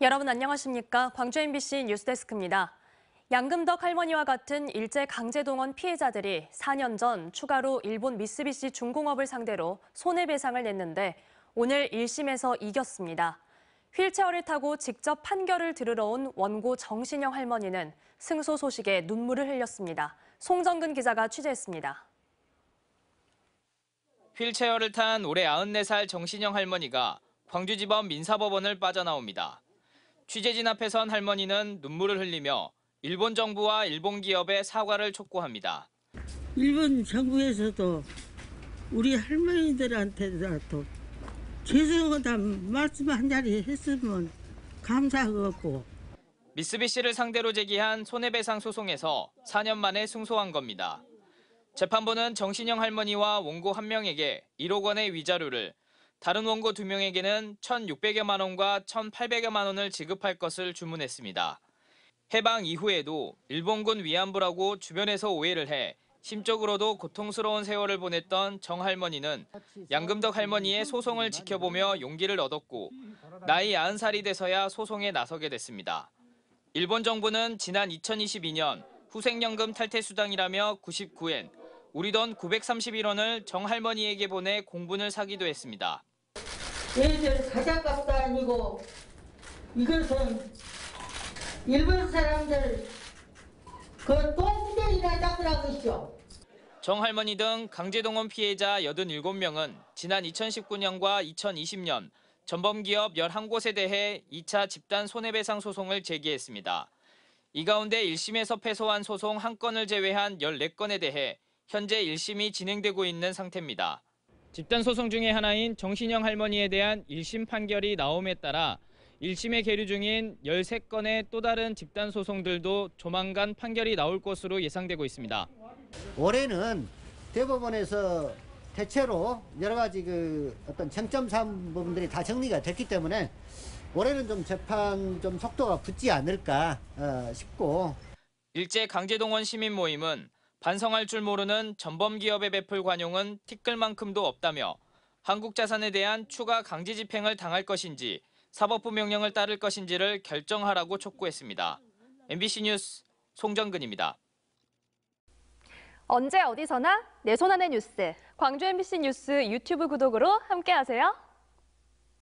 여러분 안녕하십니까? 광주 MBC 뉴스데스크입니다. 양금덕 할머니와 같은 일제 강제동원 피해자들이 4년 전 추가로 일본 미쓰비시 중공업을 상대로 손해배상을 냈는데 오늘 1심에서 이겼습니다. 휠체어를 타고 직접 판결을 들으러 온 원고 정신영 할머니는 승소 소식에 눈물을 흘렸습니다. 송정근 기자가 취재했습니다. 휠체어를 탄 올해 94살 정신영 할머니가 광주지법 민사법원을 빠져나옵니다. 취재진 앞에 선 할머니는 눈물을 흘리며 일본 정부와 일본 기업에 사과를 촉구합니다. 일본 정부에서도 우리 할머니들한테도 죄송하다는 말씀 한 자리 했으면 감사하고. 미쓰비시를 상대로 제기한 손해배상 소송에서 4년 만에 승소한 겁니다. 재판부는 정신영 할머니와 원고 1명에게 1억 원의 위자료를, 다른 원고 2명에게는 1,600여만 원과 1,800여만 원을 지급할 것을 주문했습니다. 해방 이후에도 일본군 위안부라고 주변에서 오해를 해 심적으로도 고통스러운 세월을 보냈던 정 할머니는 양금덕 할머니의 소송을 지켜보며 용기를 얻었고 나이 90살이 돼서야 소송에 나서게 됐습니다. 일본 정부는 지난 2022년 후생연금 탈퇴수당이라며 99엔, 우리 돈 931원을 정 할머니에게 보내 공분을 사기도 했습니다. 얘들 가자값도 아니고 이것은 일본 사람들 그 똥구덩이나 닦으라고 있어. 정 할머니 등 강제동원 피해자 87명은 지난 2019년과 2020년 전범기업 11곳에 대해 2차 집단 손해배상 소송을 제기했습니다. 이 가운데 1심에서 패소한 소송 1건을 제외한 14건에 대해 현재 1심이 진행되고 있는 상태입니다. 집단 소송 중의 하나인 정신영 할머니에 대한 1심 판결이 나옴에 따라 1심에 계류 중인 13건의 또 다른 집단 소송들도 조만간 판결이 나올 것으로 예상되고 있습니다. 올해는 대법원에서 대체로 여러 가지 어떤 쟁점 사안 부분들이 다 정리가 됐기 때문에 올해는 좀 재판 좀 속도가 붙지 않을까 싶고. 일제 강제동원 시민 모임은 반성할 줄 모르는 전범기업에 베풀 관용은 티끌만큼도 없다며 한국 자산에 대한 추가 강제 집행을 당할 것인지 사법부 명령을 따를 것인지를 결정하라고 촉구했습니다. MBC 뉴스 송정근입니다. 언제 어디서나 내 손 안의 뉴스. 광주 MBC 뉴스 유튜브 구독으로 함께하세요.